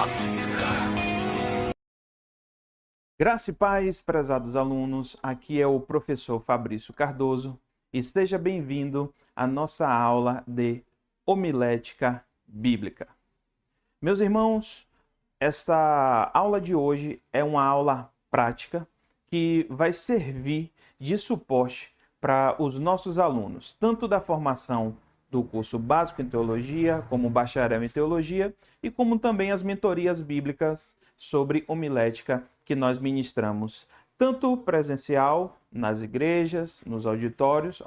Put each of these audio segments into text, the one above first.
A vida. Graça e paz, prezados alunos, aqui é o professor Fabrício Cardoso e seja bem-vindo à nossa aula de homilética bíblica. Meus irmãos, esta aula de hoje é uma aula prática que vai servir de suporte para os nossos alunos, tanto da formação do curso básico em teologia, como bacharel em teologia, e como também as mentorias bíblicas sobre homilética que nós ministramos, tanto presencial nas igrejas, nos auditórios,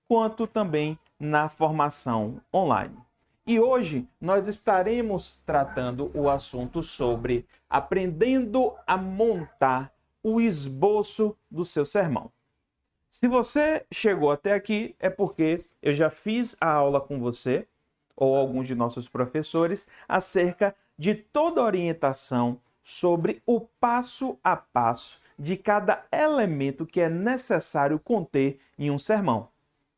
quanto também na formação online. E hoje nós estaremos tratando o assunto sobre aprendendo a montar o esboço do seu sermão. Se você chegou até aqui, é porque eu já fiz a aula com você, ou alguns de nossos professores, acerca de toda a orientação sobre o passo a passo de cada elemento que é necessário conter em um sermão.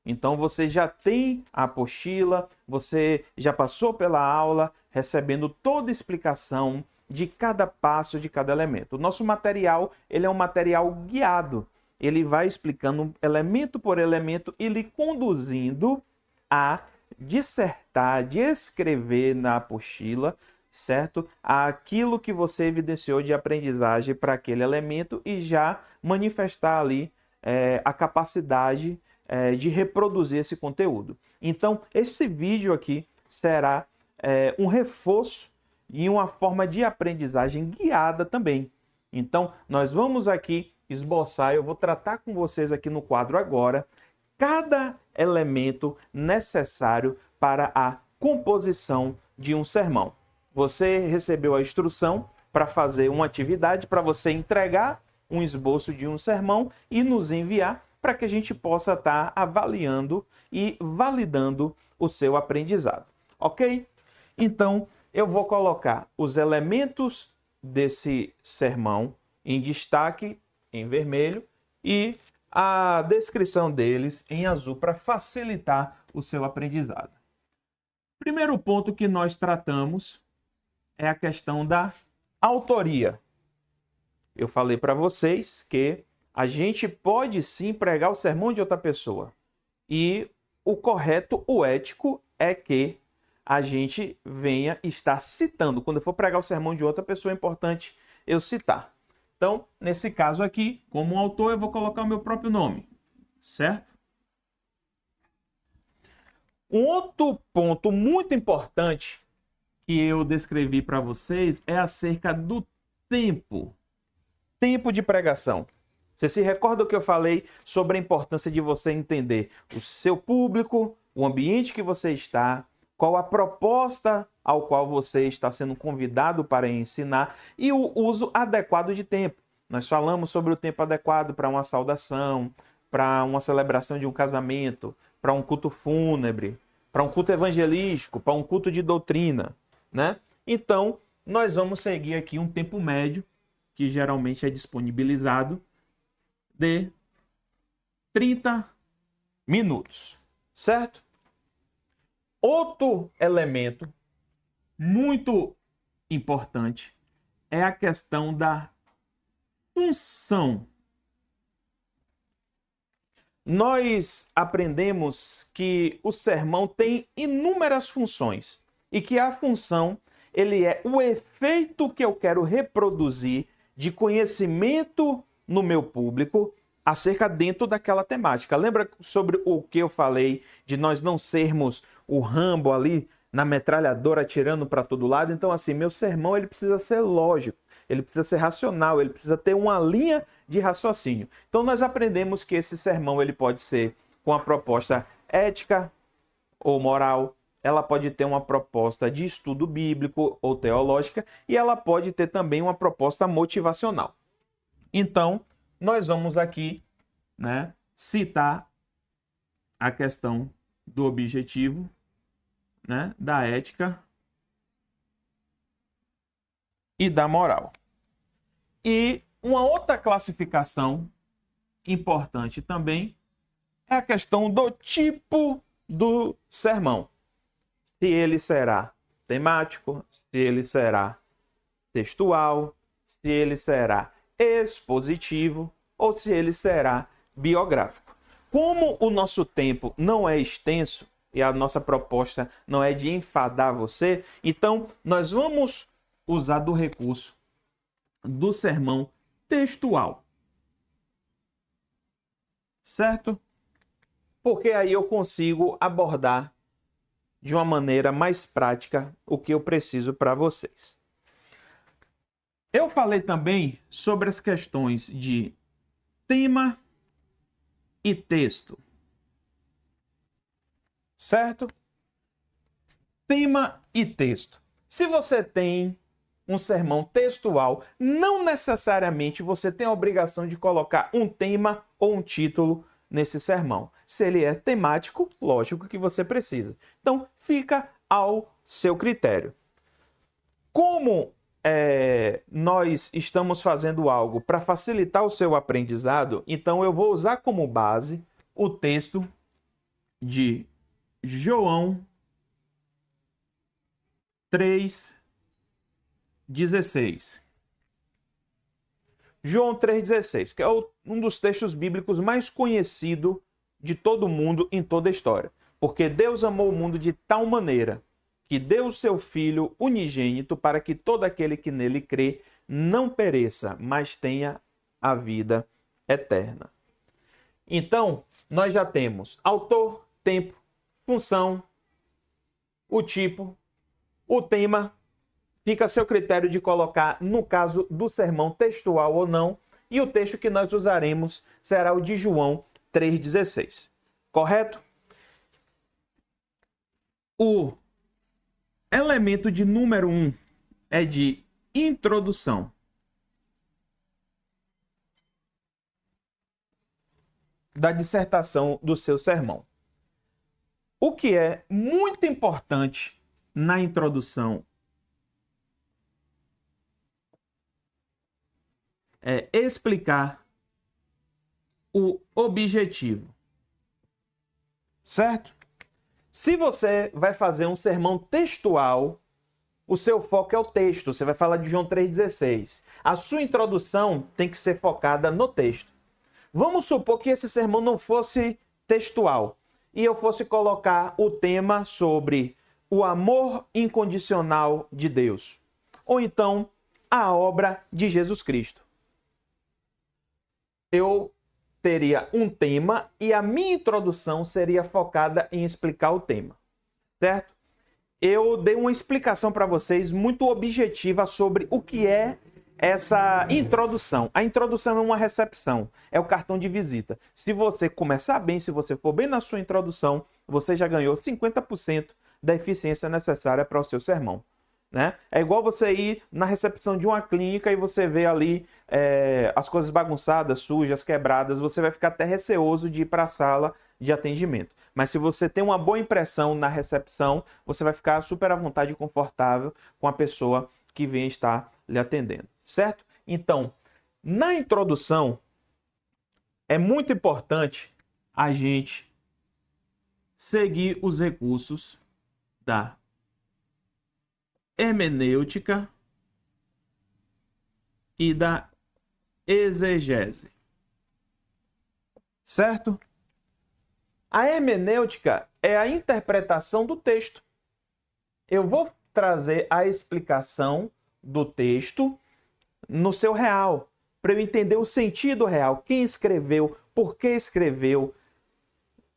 Então você já tem a apostila, você já passou pela aula recebendo toda a explicação de cada passo, de cada elemento. O nosso material, ele é um material guiado. Ele vai explicando elemento por elemento e lhe conduzindo a dissertar, de escrever na apostila, certo? Aquilo que você evidenciou de aprendizagem para aquele elemento e já manifestar ali a capacidade de reproduzir esse conteúdo. Então, esse vídeo aqui será um reforço e uma forma de aprendizagem guiada também. Então, nós vamos aqui esboçar, eu vou tratar com vocês aqui no quadro agora, cada elemento necessário para a composição de um sermão. Você recebeu a instrução para fazer uma atividade, para você entregar um esboço de um sermão e nos enviar para que a gente possa estar avaliando e validando o seu aprendizado, ok? Então, eu vou colocar os elementos desse sermão em destaque, em vermelho, e a descrição deles em azul para facilitar o seu aprendizado. Primeiro ponto que nós tratamos é a questão da autoria. Eu falei para vocês que a gente pode sim pregar o sermão de outra pessoa. E o correto, o ético, é que a gente venha estar citando. Quando eu for pregar o sermão de outra pessoa, é importante eu citar. Então, nesse caso aqui, como autor, eu vou colocar o meu próprio nome, certo? Um outro ponto muito importante que eu descrevi para vocês é acerca do tempo. Tempo de pregação. Você se recorda do que eu falei sobre a importância de você entender o seu público, o ambiente que você está, qual a proposta ao qual você está sendo convidado para ensinar e o uso adequado de tempo. Nós falamos sobre o tempo adequado para uma saudação, para uma celebração de um casamento, para um culto fúnebre, para um culto evangelístico, para um culto de doutrina, né? Então, nós vamos seguir aqui um tempo médio, que geralmente é disponibilizado, de 30 minutos, certo? Outro elemento muito importante é a questão da função. Nós aprendemos que o sermão tem inúmeras funções e que a função ele é o efeito que eu quero reproduzir de conhecimento no meu público acerca dentro daquela temática. Lembra sobre o que eu falei de nós não sermos o Rambo ali na metralhadora atirando para todo lado? Então, assim, meu sermão ele precisa ser lógico, ele precisa ser racional, ele precisa ter uma linha de raciocínio. Então, nós aprendemos que esse sermão ele pode ser com a proposta ética ou moral, ela pode ter uma proposta de estudo bíblico ou teológica e ela pode ter também uma proposta motivacional. Então, nós vamos aqui, né, citar a questão do objetivo, né, da ética e da moral. E uma outra classificação importante também é a questão do tipo do sermão. Se ele será temático, se ele será textual, se ele será expositivo ou se ele será biográfico. Como o nosso tempo não é extenso e a nossa proposta não é de enfadar você, então nós vamos usar do recurso do sermão textual. Certo? Porque aí eu consigo abordar de uma maneira mais prática o que eu preciso para vocês. Eu falei também sobre as questões de tema e texto. Certo? Tema e texto. Se você tem um sermão textual, não necessariamente você tem a obrigação de colocar um tema ou um título nesse sermão. Se ele é temático, lógico que você precisa. Então, fica ao seu critério. Como nós estamos fazendo algo para facilitar o seu aprendizado, então eu vou usar como base o texto de João 3:16. João 3:16, que é um dos textos bíblicos mais conhecidos de todo mundo em toda a história. Porque Deus amou o mundo de tal maneira que deu o seu Filho unigênito para que todo aquele que nele crê não pereça, mas tenha a vida eterna. Então, nós já temos autor, tempo, função, o tipo, o tema. Fica a seu critério de colocar, no caso do sermão, textual ou não. E o texto que nós usaremos será o de João 3:16. Correto? O elemento de número 1 é de introdução. Da dissertação do seu sermão. O que é muito importante na introdução é explicar o objetivo. Certo? Se você vai fazer um sermão textual, o seu foco é o texto. Você vai falar de João 3:16. A sua introdução tem que ser focada no texto. Vamos supor que esse sermão não fosse textual e eu fosse colocar o tema sobre o amor incondicional de Deus, ou então a obra de Jesus Cristo. Eu teria um tema e a minha introdução seria focada em explicar o tema, certo? Eu dei uma explicação para vocês muito objetiva sobre o que é essa introdução. A introdução é uma recepção, é o cartão de visita. Se você começar bem, se você for bem na sua introdução, você já ganhou 50% da eficiência necessária para o seu sermão. Né? É igual você ir na recepção de uma clínica e você vê ali as coisas bagunçadas, sujas, quebradas, você vai ficar até receoso de ir para a sala de atendimento. Mas se você tem uma boa impressão na recepção, você vai ficar super à vontade e confortável com a pessoa que vem estar lhe atendendo, certo? Então, na introdução, é muito importante a gente seguir os recursos da hermenêutica e da exegese. Certo? A hermenêutica é a interpretação do texto. Eu vou trazer a explicação do texto no seu real, para eu entender o sentido real, quem escreveu, por que escreveu,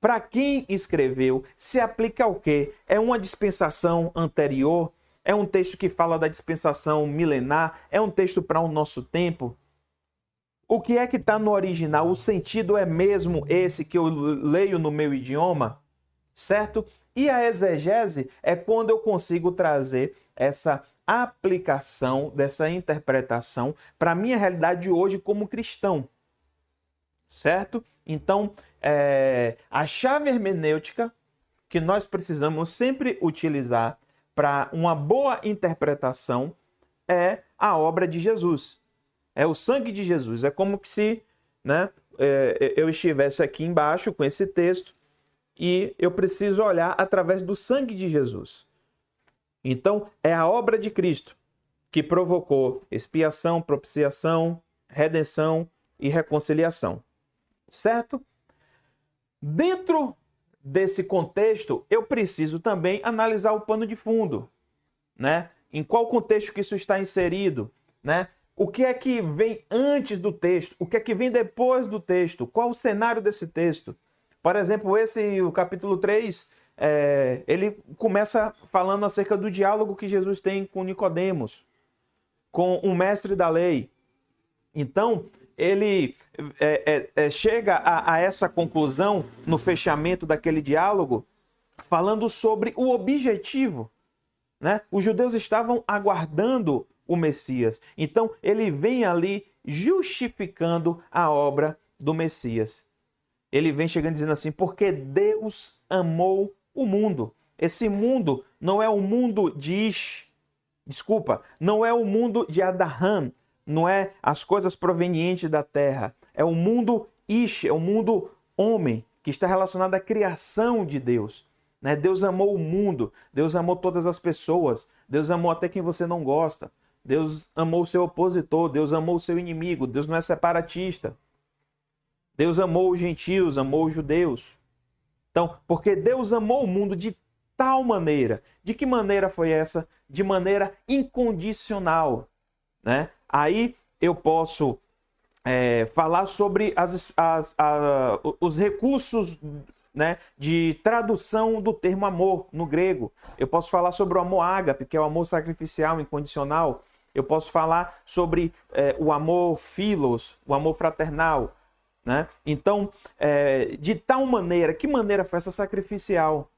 para quem escreveu, se aplica ao quê? É uma dispensação anterior? É um texto que fala da dispensação milenar? É um texto para o nosso tempo? O que é que está no original? O sentido é mesmo esse que eu leio no meu idioma? Certo? E a exegese é quando eu consigo trazer essa aplicação dessa interpretação para a minha realidade hoje como cristão. Certo? Então, a chave hermenêutica que nós precisamos sempre utilizar para uma boa interpretação é a obra de Jesus. É o sangue de Jesus. É como que se eu estivesse aqui embaixo com esse texto e eu preciso olhar através do sangue de Jesus. Então, é a obra de Cristo. que provocou expiação, propiciação, redenção e reconciliação. Certo? Dentro desse contexto, eu preciso também analisar o pano de fundo, né? Em qual contexto que isso está inserido, né? O que é que vem antes do texto? O que é que vem depois do texto? Qual o cenário desse texto? Por exemplo, o capítulo 3, ele começa falando acerca do diálogo que Jesus tem com Nicodemos, com um mestre da lei. Então, ele chega a essa conclusão no fechamento daquele diálogo, falando sobre o objetivo, né? Os judeus estavam aguardando o Messias. Então, ele vem ali justificando a obra do Messias. Ele vem chegando dizendo assim, porque Deus amou o mundo. Esse mundo não é o mundo de não é o mundo de Abraham, não é as coisas provenientes da terra. É o mundo é o mundo homem, que está relacionado à criação de Deus. Né? Deus amou o mundo, Deus amou todas as pessoas, Deus amou até quem você não gosta. Deus amou o seu opositor, Deus amou o seu inimigo, Deus não é separatista. Deus amou os gentios, amou os judeus. Então, porque Deus amou o mundo de tal maneira. De que maneira foi essa? De maneira incondicional. Né? Aí eu posso falar sobre os recursos, né, de tradução do termo amor no grego. Eu posso falar sobre o amor ágape, que é o amor sacrificial, incondicional. Eu posso falar sobre o amor philos, o amor fraternal. Né? Então, de tal maneira, que maneira foi essa sacrificial?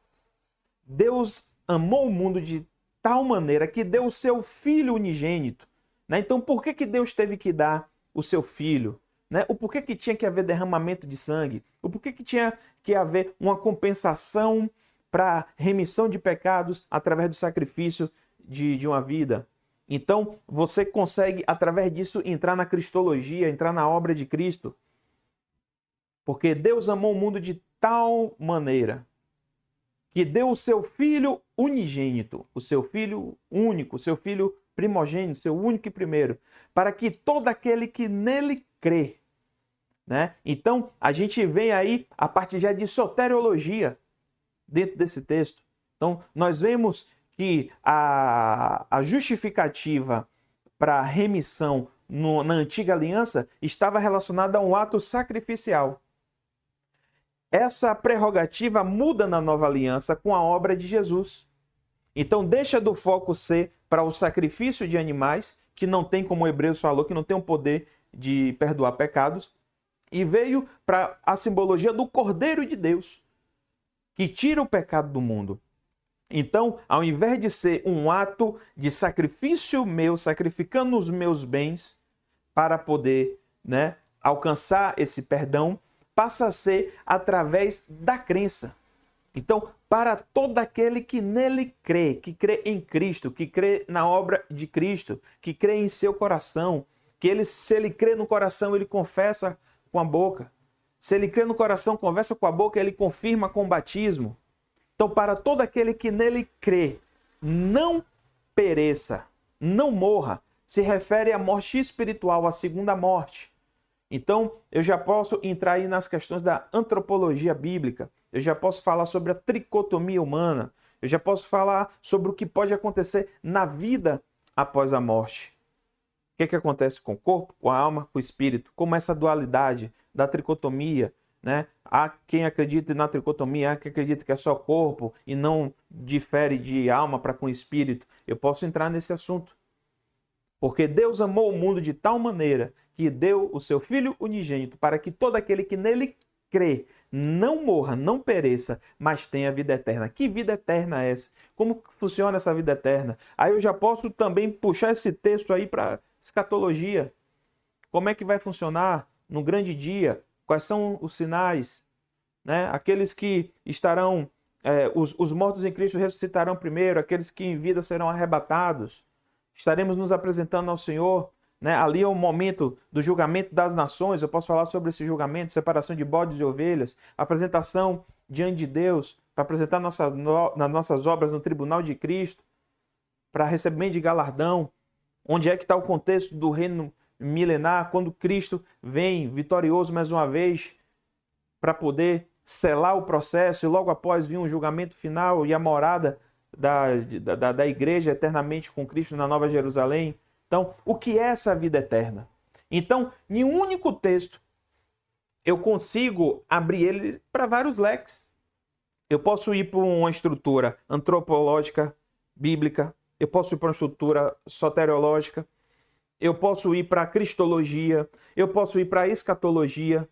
Deus amou o mundo de tal maneira que deu o seu Filho unigênito. Né? Então, por que Deus teve que dar o seu Filho? Né? O porquê que tinha que haver derramamento de sangue? O porquê que tinha que haver uma compensação para remissão de pecados através do sacrifício de uma vida? Então, você consegue, através disso, entrar na cristologia, entrar na obra de Cristo. Porque Deus amou o mundo de tal maneira que deu o seu Filho unigênito, o seu Filho único, o seu Filho primogênito, seu único e primeiro, para que todo aquele que nele crê. Né? Então, a gente vem aí a parte já de soteriologia dentro desse texto. Então, nós vemos que a justificativa para a remissão na antiga aliança estava relacionada a um ato sacrificial. Essa prerrogativa muda na nova aliança com a obra de Jesus. Então, deixa do foco ser para o sacrifício de animais, que não tem, como Hebreus falou, que não tem o poder de perdoar pecados, e veio para a simbologia do Cordeiro de Deus, que tira o pecado do mundo. Então, ao invés de ser um ato de sacrifício meu, sacrificando os meus bens para poder, né, alcançar esse perdão, passa a ser através da crença. Então, para todo aquele que nele crê, que crê em Cristo, que crê na obra de Cristo, que crê em seu coração, que se ele crê no coração, ele confessa com a boca. Se ele crê no coração, conversa com a boca, ele confirma com o batismo. Então, para todo aquele que nele crê, não pereça, não morra, se refere à morte espiritual, à segunda morte. Então, eu já posso entrar aí nas questões da antropologia bíblica, eu já posso falar sobre a tricotomia humana, eu já posso falar sobre o que pode acontecer na vida após a morte. O que acontece com o corpo, com a alma, com o espírito? Como essa dualidade da tricotomia, né? Há quem acredita na tricotomia, há quem acredita que é só corpo e não difere de alma para com espírito. Eu posso entrar nesse assunto. Porque Deus amou o mundo de tal maneira que deu o seu Filho unigênito para que todo aquele que nele crê não morra, não pereça, mas tenha vida eterna. Que vida eterna é essa? Como funciona essa vida eterna? Aí eu já posso também puxar esse texto aí para escatologia. Como é que vai funcionar no grande dia? Quais são os sinais? Né? Aqueles que estarão, os mortos em Cristo ressuscitarão primeiro, aqueles que em vida serão arrebatados. Estaremos nos apresentando ao Senhor. Né? Ali é o momento do julgamento das nações. Eu posso falar sobre esse julgamento, separação de bodes e ovelhas, apresentação diante de Deus, para apresentar nas nossas obras no tribunal de Cristo, para recebimento de galardão. Onde é que está o contexto do reino milenar, quando Cristo vem vitorioso mais uma vez para poder selar o processo e logo após vir um julgamento final e a morada da igreja eternamente com Cristo na Nova Jerusalém. Então, o que é essa vida eterna? Então, em um único texto, eu consigo abrir ele para vários leques. Eu posso ir para uma estrutura antropológica, bíblica, eu posso ir para uma estrutura soteriológica, eu posso ir para a cristologia, eu posso ir para a escatologia,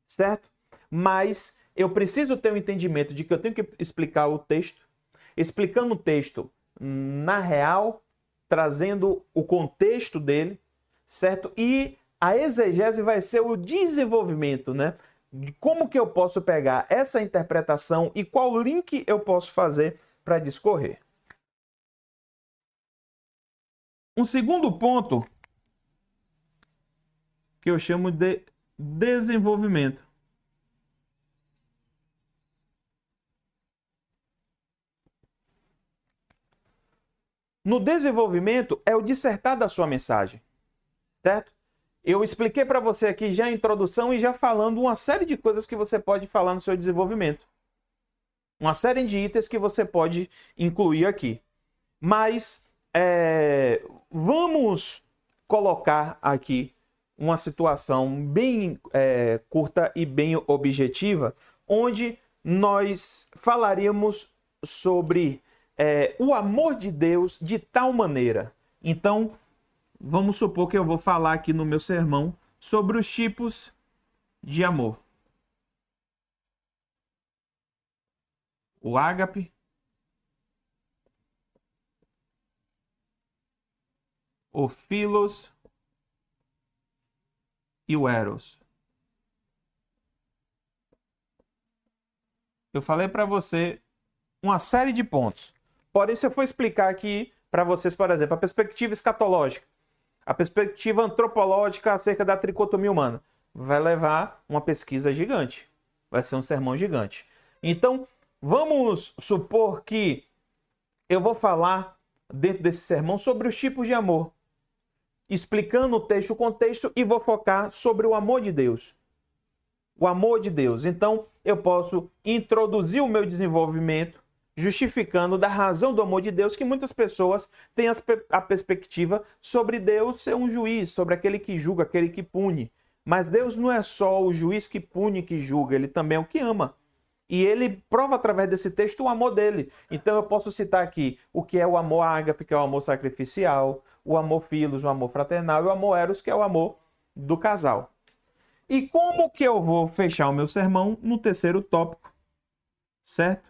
certo? Mas eu preciso ter um entendimento de que eu tenho que explicar o texto, explicando o texto na real, trazendo o contexto dele, certo? E a exegese vai ser o desenvolvimento, né? De como que eu posso pegar essa interpretação e qual link eu posso fazer para discorrer. Um segundo ponto que eu chamo de desenvolvimento. No desenvolvimento é o dissertar da sua mensagem, certo? Eu expliquei para você aqui já a introdução e já falando uma série de coisas que você pode falar no seu desenvolvimento. Uma série de itens que você pode incluir aqui. Mas vamos colocar aqui uma situação bem curta e bem objetiva, onde nós falaríamos sobre o amor de Deus de tal maneira. Então, vamos supor que eu vou falar aqui no meu sermão sobre os tipos de amor. O ágape, o philos e o eros. Eu falei para você uma série de pontos. Porém, se eu for explicar aqui para vocês, por exemplo, a perspectiva escatológica, a perspectiva antropológica acerca da tricotomia humana, vai levar uma pesquisa gigante. Vai ser um sermão gigante. Então, vamos supor que eu vou falar dentro desse sermão sobre os tipos de amor, explicando o texto, o contexto, e vou focar sobre o amor de Deus. O amor de Deus. Então, eu posso introduzir o meu desenvolvimento justificando da razão do amor de Deus, que muitas pessoas têm a perspectiva sobre Deus ser um juiz, sobre aquele que julga, aquele que pune. Mas Deus não é só o juiz que pune, que julga, ele também é o que ama. E ele prova através desse texto o amor dele. Então eu posso citar aqui o que é o amor ágape, que é o amor sacrificial, o amor filos, o amor fraternal, e o amor eros, que é o amor do casal. E como que eu vou fechar o meu sermão no terceiro tópico, certo?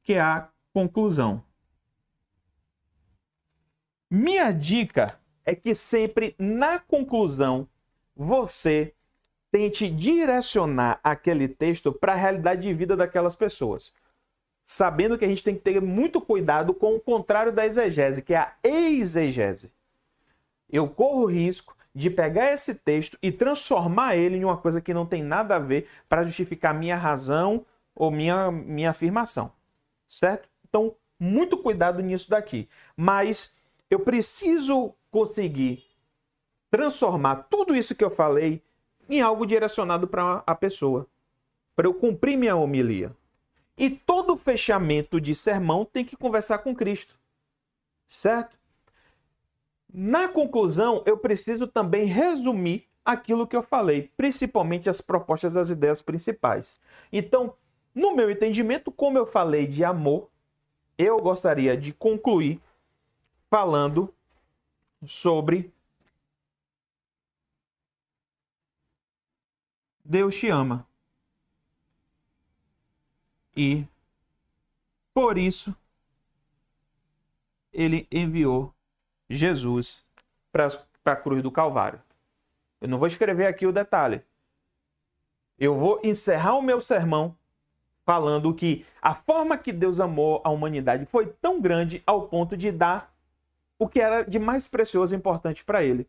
Que é a conclusão. Minha dica é que sempre na conclusão você tente direcionar aquele texto para a realidade de vida daquelas pessoas. Sabendo que a gente tem que ter muito cuidado com o contrário da exegese, que é a exegese. Eu corro o risco de pegar esse texto e transformar ele em uma coisa que não tem nada a ver para justificar minha razão ou minha afirmação. Certo? Então, muito cuidado nisso daqui. Mas eu preciso conseguir transformar tudo isso que eu falei em algo direcionado para a pessoa, para eu cumprir minha homilia. E todo fechamento de sermão tem que conversar com Cristo. Certo? Na conclusão, eu preciso também resumir aquilo que eu falei, principalmente as propostas, as ideias principais. Então, no meu entendimento, como eu falei de amor, eu gostaria de concluir falando sobre Deus te ama. E, por isso, ele enviou Jesus para a cruz do Calvário. Eu não vou escrever aqui o detalhe. Eu vou encerrar o meu sermão falando que a forma que Deus amou a humanidade foi tão grande ao ponto de dar o que era de mais precioso e importante para ele.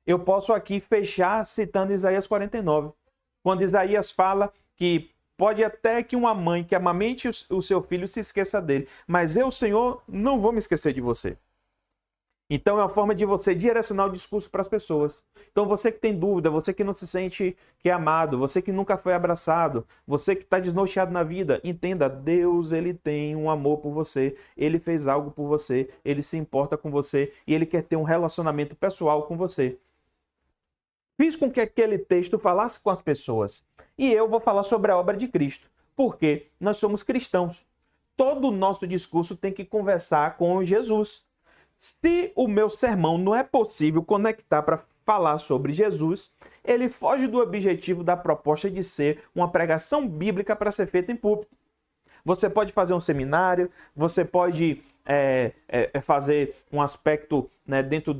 Eu posso aqui fechar citando Isaías 49, quando Isaías fala que pode até que uma mãe que amamente o seu filho se esqueça dele, mas eu, Senhor, não vou me esquecer de você. Então é uma forma de você direcionar o discurso para as pessoas. Então você que tem dúvida, você que não se sente que é amado, você que nunca foi abraçado, você que está desnorteado na vida, entenda, Deus, ele tem um amor por você, ele fez algo por você, ele se importa com você e ele quer ter um relacionamento pessoal com você. Fiz com que aquele texto falasse com as pessoas. E eu vou falar sobre a obra de Cristo, porque nós somos cristãos. Todo o nosso discurso tem que conversar com Jesus. Se o meu sermão não é possível conectar para falar sobre Jesus, ele foge do objetivo da proposta de ser uma pregação bíblica para ser feita em púlpito. Você pode fazer um seminário, você pode fazer um aspecto, né, dentro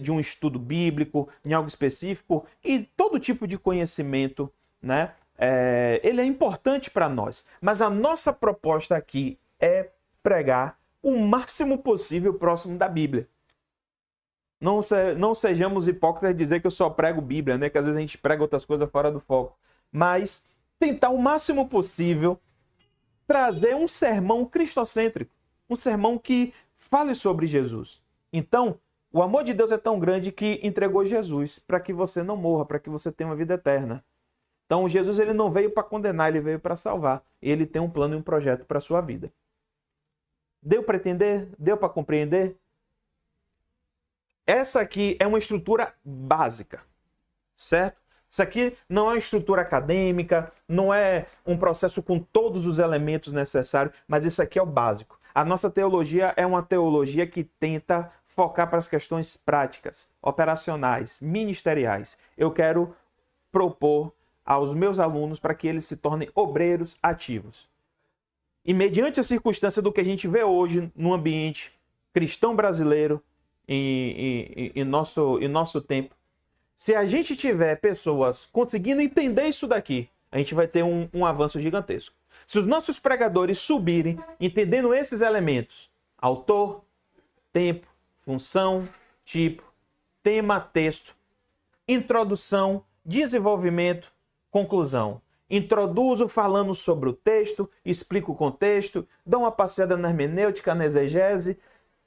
de um estudo bíblico, em algo específico, e todo tipo de conhecimento, né, ele é importante para nós. Mas a nossa proposta aqui é pregar o máximo possível próximo da Bíblia. Não sejamos hipócritas de dizer que eu só prego Bíblia, né? Que às vezes a gente prega outras coisas fora do foco. Mas tentar o máximo possível trazer um sermão cristocêntrico. Um sermão que fale sobre Jesus. Então, o amor de Deus é tão grande que entregou Jesus para que você não morra, para que você tenha uma vida eterna. Então, Jesus ele não veio para condenar, ele veio para salvar. Ele tem um plano e um projeto para a sua vida. Deu para entender? Deu para compreender? Essa aqui é uma estrutura básica, certo? Isso aqui não é uma estrutura acadêmica, não é um processo com todos os elementos necessários, mas isso aqui é o básico. A nossa teologia é uma teologia que tenta focar para as questões práticas, operacionais, ministeriais. Eu quero propor aos meus alunos para que eles se tornem obreiros ativos. E mediante a circunstância do que a gente vê hoje no ambiente cristão brasileiro, em nosso tempo, se a gente tiver pessoas conseguindo entender isso daqui, a gente vai ter um avanço gigantesco. Se os nossos pregadores subirem entendendo esses elementos, autor, tempo, função, tipo, tema, texto, introdução, desenvolvimento, conclusão. Introduzo falando sobre o texto, explico o contexto, dou uma passeada na hermenêutica, na exegese,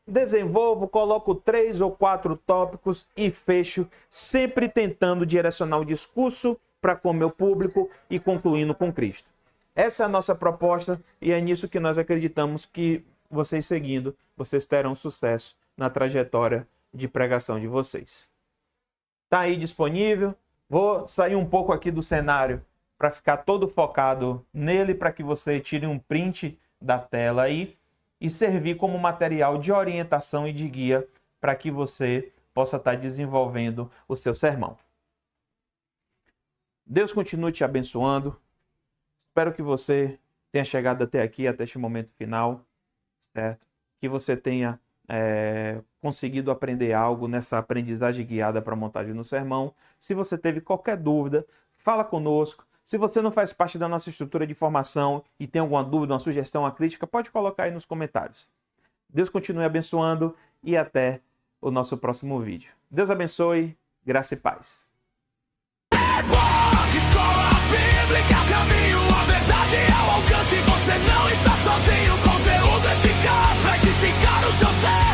desenvolvo, coloco 3 ou 4 tópicos e fecho, sempre tentando direcionar o discurso para com o meu público e concluindo com Cristo. Essa é a nossa proposta e é nisso que nós acreditamos que vocês seguindo, vocês terão sucesso na trajetória de pregação de vocês. Está aí disponível. Vou sair um pouco aqui do cenário para ficar todo focado nele, para que você tire um print da tela aí e servir como material de orientação e de guia para que você possa estar desenvolvendo o seu sermão. Deus continue te abençoando. Espero que você tenha chegado até aqui, até este momento final, certo? Que você tenha conseguido aprender algo nessa aprendizagem guiada para a montagem do sermão. Se você teve qualquer dúvida, fala conosco. Se você não faz parte da nossa estrutura de formação e tem alguma dúvida, uma sugestão, uma crítica, pode colocar aí nos comentários. Deus continue abençoando e até o nosso próximo vídeo. Deus abençoe, graça e paz. Escola Bíblica, caminho, a verdade é o alcance, você não está